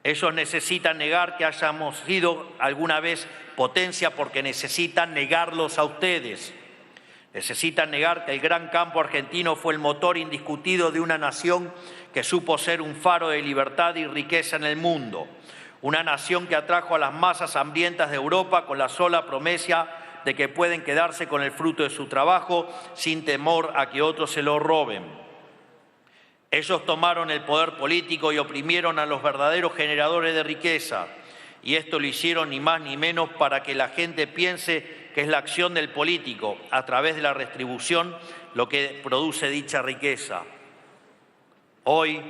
Ellos necesitan negar que hayamos sido alguna vez potencia porque necesitan negarlos a ustedes. Necesitan negar que el gran campo argentino fue el motor indiscutido de una nación que supo ser un faro de libertad y riqueza en el mundo. Una nación que atrajo a las masas hambrientas de Europa con la sola promesa de que pueden quedarse con el fruto de su trabajo sin temor a que otros se lo roben. Ellos tomaron el poder político y oprimieron a los verdaderos generadores de riqueza, y esto lo hicieron ni más ni menos para que la gente piense que es la acción del político, a través de la retribución, lo que produce dicha riqueza. Hoy,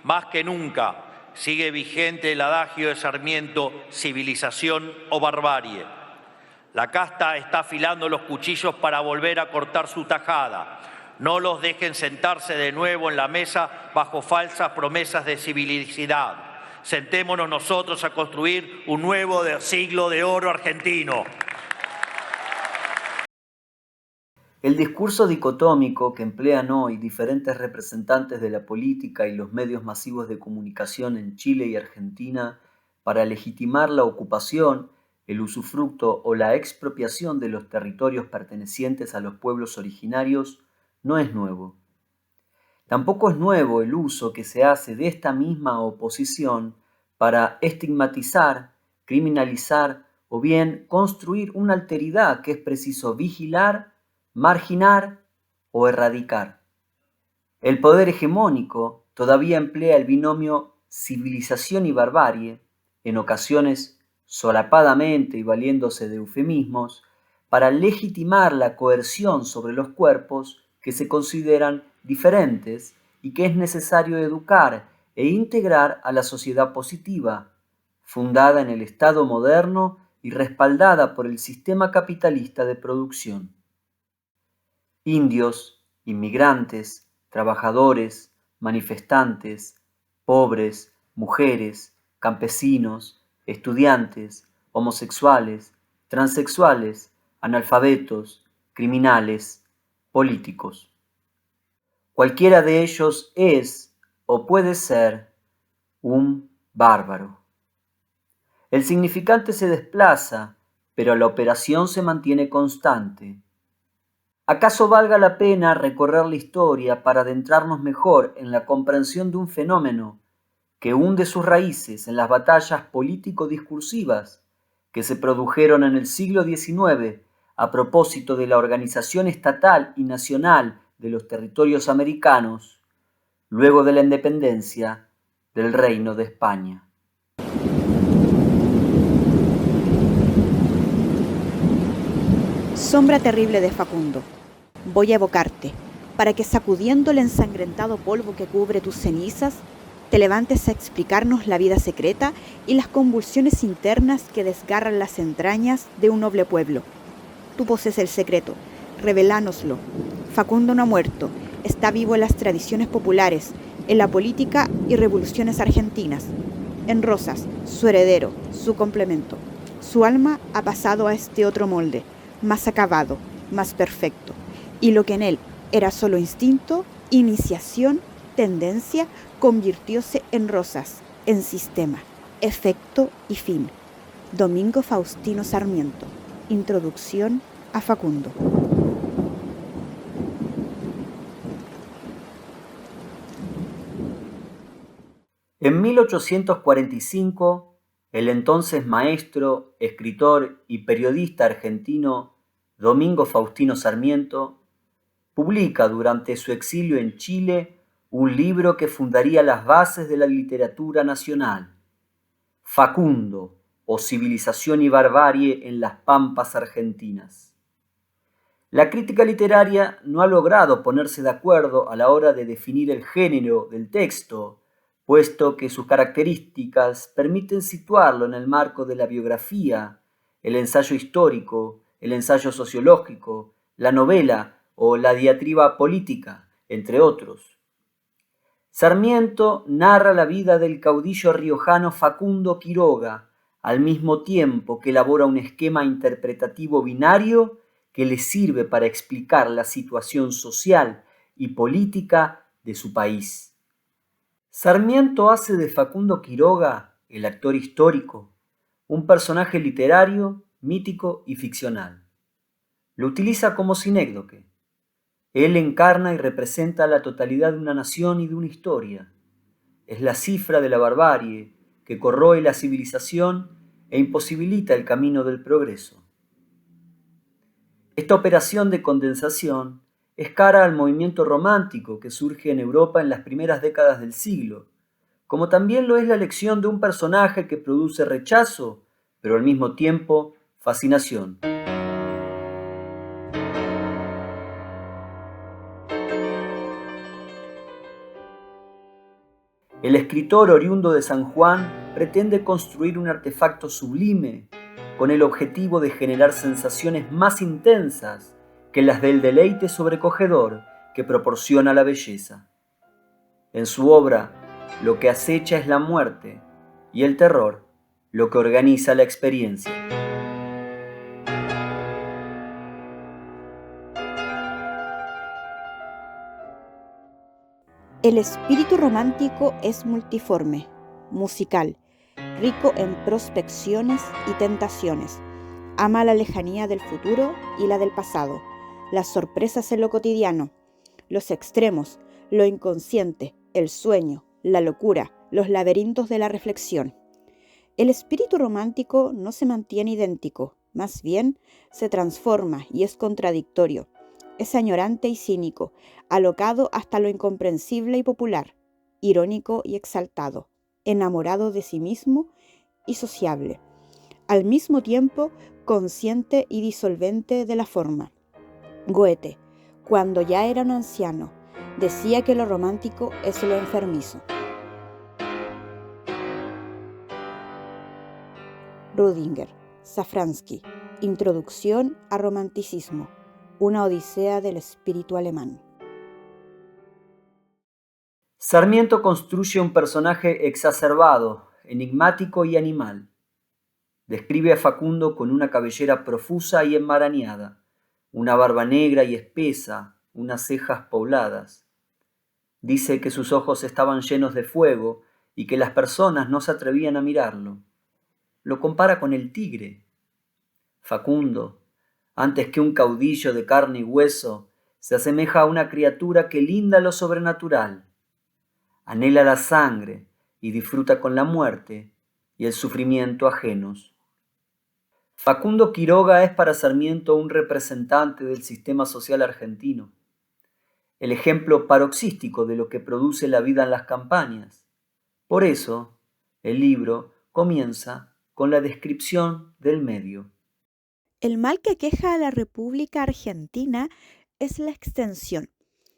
más que nunca, sigue vigente el adagio de Sarmiento, civilización o barbarie. La casta está afilando los cuchillos para volver a cortar su tajada. No los dejen sentarse de nuevo en la mesa bajo falsas promesas de civilicidad. Sentémonos nosotros a construir un nuevo siglo de oro argentino. El discurso dicotómico que emplean hoy diferentes representantes de la política y los medios masivos de comunicación en Chile y Argentina para legitimar la ocupación, el usufructo o la expropiación de los territorios pertenecientes a los pueblos originarios no es nuevo. Tampoco es nuevo el uso que se hace de esta misma oposición para estigmatizar, criminalizar o bien construir una alteridad que es preciso vigilar, marginar o erradicar. El poder hegemónico todavía emplea el binomio civilización y barbarie, en ocasiones solapadamente y valiéndose de eufemismos, para legitimar la coerción sobre los cuerpos que se consideran diferentes y que es necesario educar e integrar a la sociedad positiva, fundada en el Estado moderno y respaldada por el sistema capitalista de producción. Indios, inmigrantes, trabajadores, manifestantes, pobres, mujeres, campesinos, estudiantes, homosexuales, transexuales, analfabetos, criminales, políticos. Cualquiera de ellos es o puede ser un bárbaro. El significante se desplaza, pero la operación se mantiene constante. ¿Acaso valga la pena recorrer la historia para adentrarnos mejor en la comprensión de un fenómeno que hunde sus raíces en las batallas político-discursivas que se produjeron en el siglo XIX a propósito de la organización estatal y nacional de los territorios americanos, luego de la independencia del Reino de España? Sombra terrible de Facundo, voy a evocarte, para que sacudiendo el ensangrentado polvo que cubre tus cenizas, te levantes a explicarnos la vida secreta y las convulsiones internas que desgarran las entrañas de un noble pueblo. Tú posees el secreto, revelánoslo. Facundo no ha muerto, está vivo en las tradiciones populares, en la política y revoluciones argentinas. En Rosas, su heredero, su complemento. Su alma ha pasado a este otro molde, más acabado, más perfecto, y lo que en él era solo instinto, iniciación, tendencia, convirtióse en Rosas, en sistema, efecto y fin. Domingo Faustino Sarmiento. Introducción a Facundo. En 1845, el entonces maestro, escritor y periodista argentino Domingo Faustino Sarmiento publica durante su exilio en Chile un libro que fundaría las bases de la literatura nacional, Facundo, o Civilización y Barbarie en las Pampas Argentinas. La crítica literaria no ha logrado ponerse de acuerdo a la hora de definir el género del texto, puesto que sus características permiten situarlo en el marco de la biografía, el ensayo histórico, el ensayo sociológico, la novela o la diatriba política, entre otros. Sarmiento narra la vida del caudillo riojano Facundo Quiroga, al mismo tiempo que elabora un esquema interpretativo binario que le sirve para explicar la situación social y política de su país. Sarmiento hace de Facundo Quiroga el actor histórico, un personaje literario, mítico y ficcional. Lo utiliza como sinécdoque. Él encarna y representa la totalidad de una nación y de una historia. Es la cifra de la barbarie que corroe la civilización e imposibilita el camino del progreso. Esta operación de condensación es cara al movimiento romántico que surge en Europa en las primeras décadas del siglo, como también lo es la elección de un personaje que produce rechazo, pero al mismo tiempo fascinación. El escritor oriundo de San Juan pretende construir un artefacto sublime con el objetivo de generar sensaciones más intensas que las del deleite sobrecogedor que proporciona la belleza. En su obra, lo que acecha es la muerte y el terror, lo que organiza la experiencia. El espíritu romántico es multiforme, musical, rico en prospecciones y tentaciones. Ama la lejanía del futuro y la del pasado, las sorpresas en lo cotidiano, los extremos, lo inconsciente, el sueño, la locura, los laberintos de la reflexión. El espíritu romántico no se mantiene idéntico, más bien se transforma y es contradictorio. Es añorante y cínico, alocado hasta lo incomprensible y popular, irónico y exaltado, enamorado de sí mismo y sociable, al mismo tiempo consciente y disolvente de la forma. Goethe, cuando ya era un anciano, decía que lo romántico es lo enfermizo. Rüdiger, Safransky, Introducción al Romanticismo, una odisea del espíritu alemán. Sarmiento construye un personaje exacerbado, enigmático y animal. Describe a Facundo con una cabellera profusa y enmarañada, una barba negra y espesa, unas cejas pobladas. Dice que sus ojos estaban llenos de fuego y que las personas no se atrevían a mirarlo. Lo compara con el tigre. Facundo, antes que un caudillo de carne y hueso, se asemeja a una criatura que linda lo sobrenatural. Anhela la sangre y disfruta con la muerte y el sufrimiento ajenos. Facundo Quiroga es para Sarmiento un representante del sistema social argentino, el ejemplo paroxístico de lo que produce la vida en las campañas. Por eso, el libro comienza con la descripción del medio. El mal que aqueja a la República Argentina es la extensión.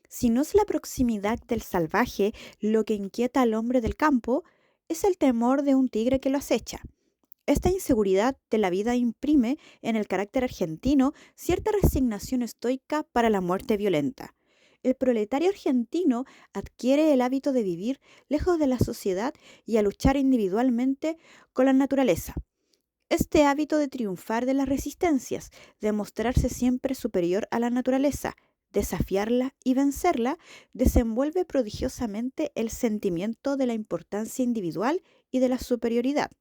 Si no es la proximidad del salvaje lo que inquieta al hombre del campo, es el temor de un tigre que lo acecha. Esta inseguridad de la vida imprime en el carácter argentino cierta resignación estoica para la muerte violenta. El proletario argentino adquiere el hábito de vivir lejos de la sociedad y a luchar individualmente con la naturaleza. Este hábito de triunfar de las resistencias, de mostrarse siempre superior a la naturaleza, desafiarla y vencerla, desenvuelve prodigiosamente el sentimiento de la importancia individual y de la superioridad.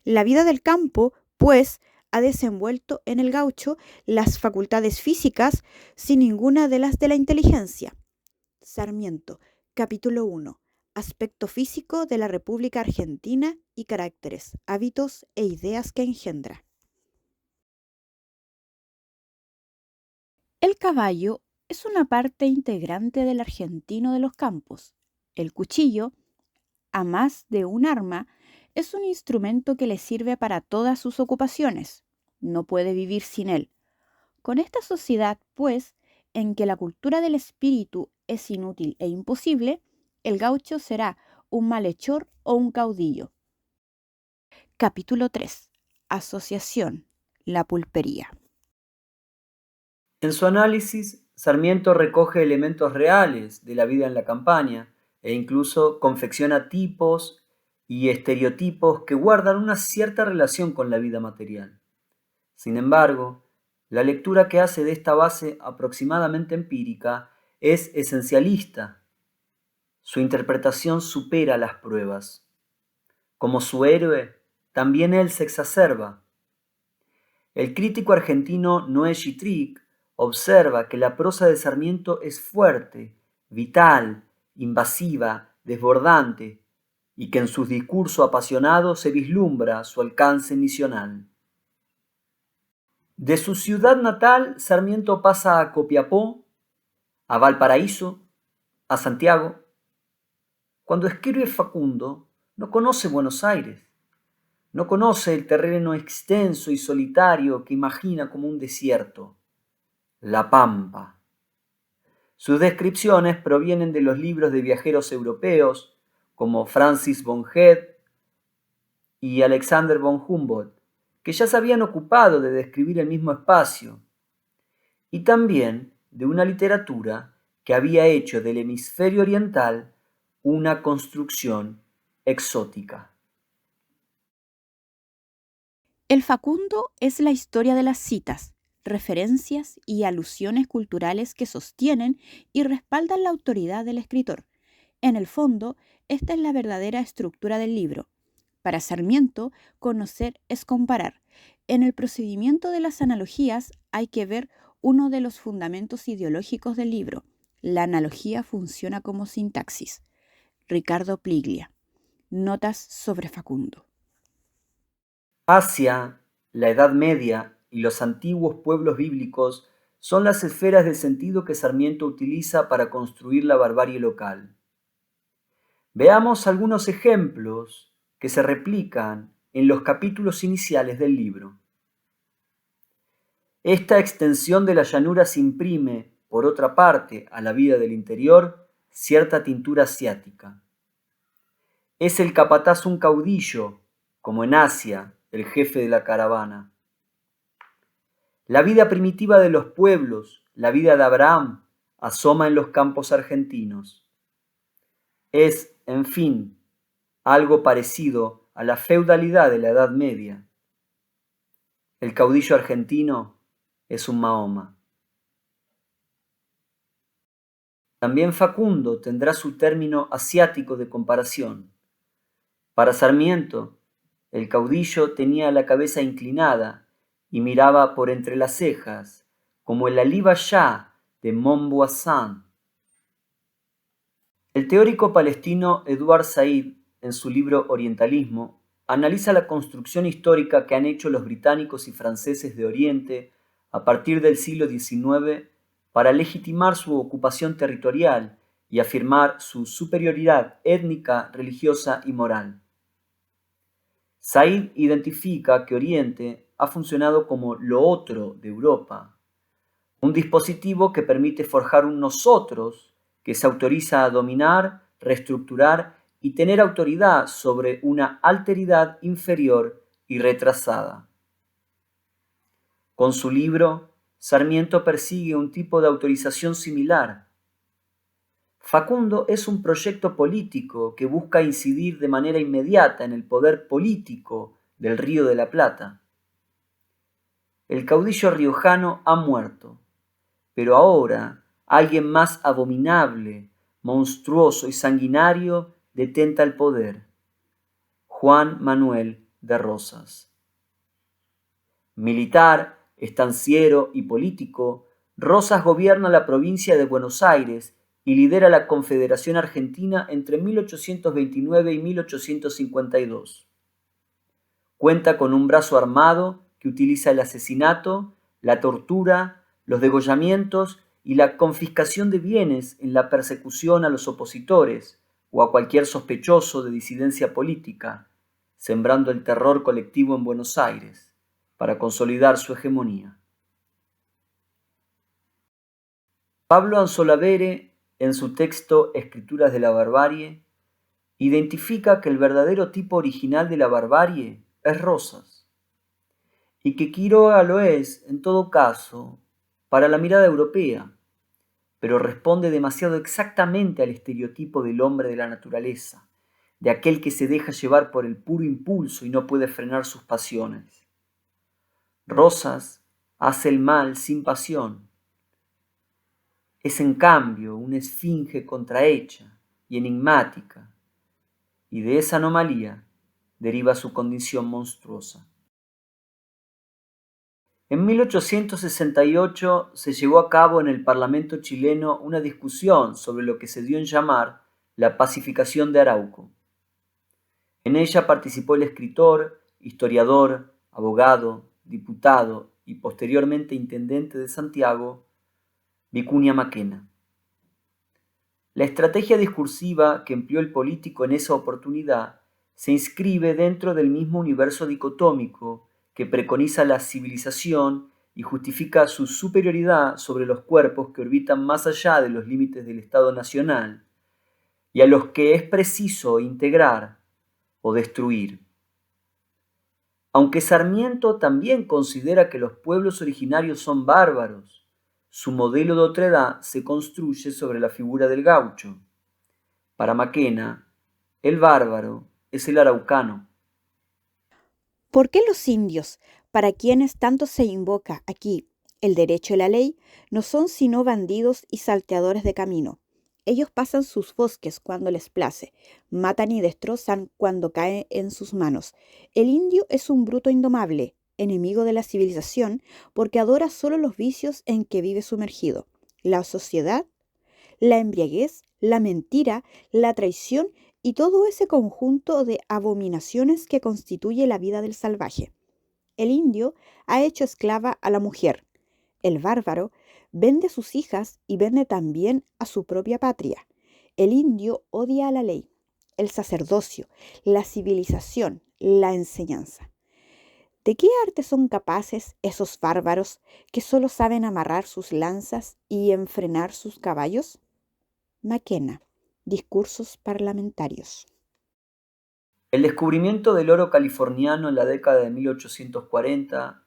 La vida del campo, pues, ha desenvuelto en el gaucho las facultades físicas sin ninguna de las de la inteligencia. Sarmiento, capítulo 1. Aspecto físico de la República Argentina y caracteres, hábitos e ideas que engendra. El caballo es una parte integrante del argentino de los campos. El cuchillo, a más de un arma, es un instrumento que le sirve para todas sus ocupaciones. No puede vivir sin él. Con esta sociedad, pues, en que la cultura del espíritu es inútil e imposible, el gaucho será un malhechor o un caudillo. Capítulo 3. Asociación. La pulpería. En su análisis, Sarmiento recoge elementos reales de la vida en la campaña e incluso confecciona tipos y estereotipos que guardan una cierta relación con la vida material. Sin embargo, la lectura que hace de esta base aproximadamente empírica es esencialista. Su interpretación supera las pruebas. Como su héroe, también él se exacerba. El crítico argentino Noé Gitric observa que la prosa de Sarmiento es fuerte, vital, invasiva, desbordante, y que en su discurso apasionado se vislumbra su alcance misional. De su ciudad natal, Sarmiento pasa a Copiapó, a Valparaíso, a Santiago. Cuando escribe Facundo, no conoce Buenos Aires, no conoce el terreno extenso y solitario que imagina como un desierto, la Pampa. Sus descripciones provienen de los libros de viajeros europeos como Francis von Head y Alexander von Humboldt, que ya se habían ocupado de describir el mismo espacio, y también de una literatura que había hecho del hemisferio oriental una construcción exótica. El Facundo es la historia de las citas, referencias y alusiones culturales que sostienen y respaldan la autoridad del escritor. En el fondo, esta es la verdadera estructura del libro. Para Sarmiento, conocer es comparar. En el procedimiento de las analogías hay que ver uno de los fundamentos ideológicos del libro. La analogía funciona como sintaxis. Ricardo Pliglia. Notas sobre Facundo. Asia, la Edad Media y los antiguos pueblos bíblicos son las esferas de sentido que Sarmiento utiliza para construir la barbarie local. Veamos algunos ejemplos que se replican en los capítulos iniciales del libro. Esta extensión de las llanuras imprime, por otra parte, a la vida del interior cierta tintura asiática. Es el capataz un caudillo, como en Asia, el jefe de la caravana. La vida primitiva de los pueblos, la vida de Abraham, asoma en los campos argentinos. Es, en fin, algo parecido a la feudalidad de la Edad Media. El caudillo argentino es un Mahoma. También Facundo tendrá su término asiático de comparación. Para Sarmiento, el caudillo tenía la cabeza inclinada y miraba por entre las cejas, como el Ali Bajá de Montboisin. El teórico palestino Edward Said, en su libro Orientalismo, analiza la construcción histórica que han hecho los británicos y franceses de Oriente a partir del siglo XIX para legitimar su ocupación territorial y afirmar su superioridad étnica, religiosa y moral. Said identifica que Oriente ha funcionado como lo otro de Europa, un dispositivo que permite forjar un nosotros que se autoriza a dominar, reestructurar y tener autoridad sobre una alteridad inferior y retrasada. Con su libro, Sarmiento persigue un tipo de autorización similar. Facundo es un proyecto político que busca incidir de manera inmediata en el poder político del Río de la Plata. El caudillo riojano ha muerto, pero ahora alguien más abominable, monstruoso y sanguinario detenta el poder: Juan Manuel de Rosas. Militar, estanciero y político, Rosas gobierna la provincia de Buenos Aires y lidera la Confederación Argentina entre 1829 y 1852. Cuenta con un brazo armado que utiliza el asesinato, la tortura, los degollamientos y la confiscación de bienes en la persecución a los opositores o a cualquier sospechoso de disidencia política, sembrando el terror colectivo en Buenos Aires para consolidar su hegemonía. Pablo Anzolavere, en su texto Escrituras de la Barbarie, identifica que el verdadero tipo original de la barbarie es Rosas, y que Quiroga lo es, en todo caso, para la mirada europea, pero responde demasiado exactamente al estereotipo del hombre de la naturaleza, de aquel que se deja llevar por el puro impulso y no puede frenar sus pasiones. Rosas hace el mal sin pasión. Es en cambio una esfinge contrahecha y enigmática, y de esa anomalía deriva su condición monstruosa. En 1868 se llevó a cabo en el Parlamento chileno una discusión sobre lo que se dio en llamar la pacificación de Arauco. En ella participó el escritor, historiador, abogado, diputado y posteriormente intendente de Santiago, Vicuña Mackenna. La estrategia discursiva que empleó el político en esa oportunidad se inscribe dentro del mismo universo dicotómico que preconiza la civilización y justifica su superioridad sobre los cuerpos que orbitan más allá de los límites del Estado nacional y a los que es preciso integrar o destruir. Aunque Sarmiento también considera que los pueblos originarios son bárbaros, su modelo de otredad se construye sobre la figura del gaucho. Para Mackenna, el bárbaro es el araucano. ¿Por qué los indios, para quienes tanto se invoca aquí el derecho y la ley, no son sino bandidos y salteadores de camino? Ellos pasan sus bosques cuando les place, matan y destrozan cuando cae en sus manos. El indio es un bruto indomable, enemigo de la civilización, porque adora solo los vicios en que vive sumergido: la sociedad, la embriaguez, la mentira, la traición y todo ese conjunto de abominaciones que constituye la vida del salvaje. El indio ha hecho esclava a la mujer. El bárbaro vende sus hijas y vende también a su propia patria. El indio odia a la ley, el sacerdocio, la civilización, la enseñanza. ¿De qué arte son capaces esos bárbaros que solo saben amarrar sus lanzas y enfrenar sus caballos? Mackenna, Discursos parlamentarios. El descubrimiento del oro californiano en la década de 1840,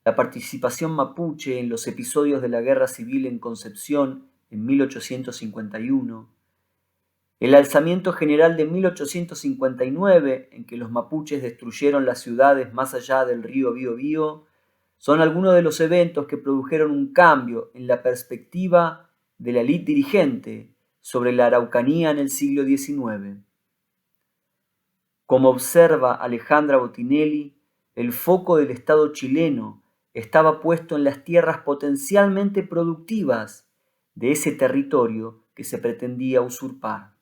la participación mapuche en los episodios de la Guerra Civil en Concepción en 1851, el alzamiento general de 1859, en que los mapuches destruyeron las ciudades más allá del río Biobío, son algunos de los eventos que produjeron un cambio en la perspectiva de la élite dirigente sobre la Araucanía en el siglo XIX. Como observa Alejandra Botinelli, el foco del Estado chileno estaba puesto en las tierras potencialmente productivas de ese territorio que se pretendía usurpar.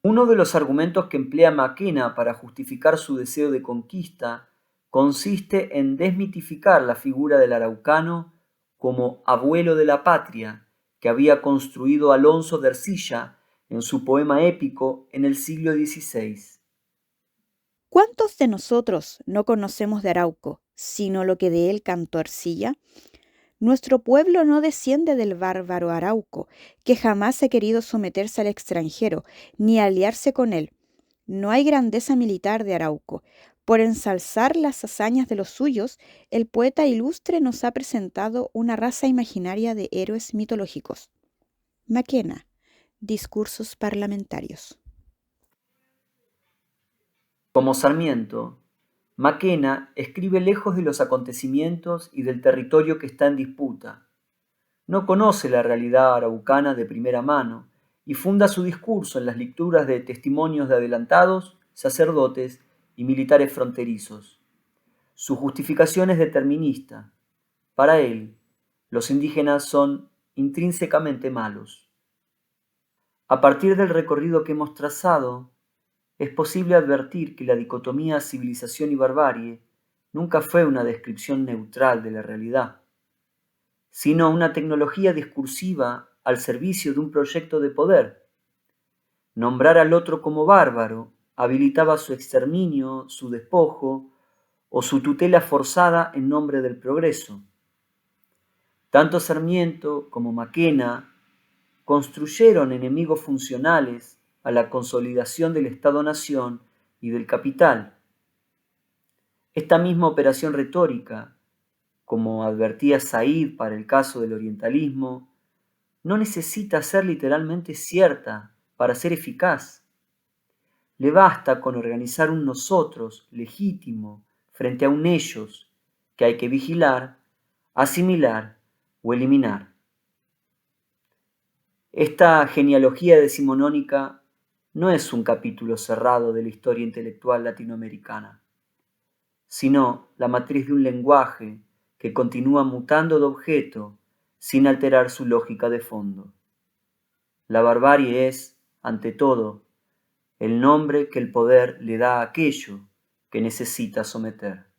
Uno de los argumentos que emplea Mackenna para justificar su deseo de conquista consiste en desmitificar la figura del araucano como abuelo de la patria que había construido Alonso de Ercilla en su poema épico en el siglo XVI. ¿Cuántos de nosotros no conocemos de Arauco, sino lo que de él cantó Ercilla? Nuestro pueblo no desciende del bárbaro Arauco, que jamás ha querido someterse al extranjero, ni aliarse con él. No hay grandeza militar de Arauco. Por ensalzar las hazañas de los suyos, el poeta ilustre nos ha presentado una raza imaginaria de héroes mitológicos. Mackenna, Discursos parlamentarios. Como Sarmiento, Mackenna escribe lejos de los acontecimientos y del territorio que está en disputa. No conoce la realidad araucana de primera mano y funda su discurso en las lecturas de testimonios de adelantados, sacerdotes y militares fronterizos. Su justificación es determinista. Para él, los indígenas son intrínsecamente malos. A partir del recorrido que hemos trazado, es posible advertir que la dicotomía civilización y barbarie nunca fue una descripción neutral de la realidad, sino una tecnología discursiva al servicio de un proyecto de poder. Nombrar al otro como bárbaro habilitaba su exterminio, su despojo o su tutela forzada en nombre del progreso. Tanto Sarmiento como Mackenna construyeron enemigos funcionales a la consolidación del Estado-Nación y del capital. Esta misma operación retórica, como advertía Said para el caso del orientalismo, no necesita ser literalmente cierta para ser eficaz. Le basta con organizar un nosotros legítimo frente a un ellos que hay que vigilar, asimilar o eliminar. Esta genealogía decimonónica no es un capítulo cerrado de la historia intelectual latinoamericana, sino la matriz de un lenguaje que continúa mutando de objeto sin alterar su lógica de fondo. La barbarie es, ante todo, el nombre que el poder le da a aquello que necesita someter.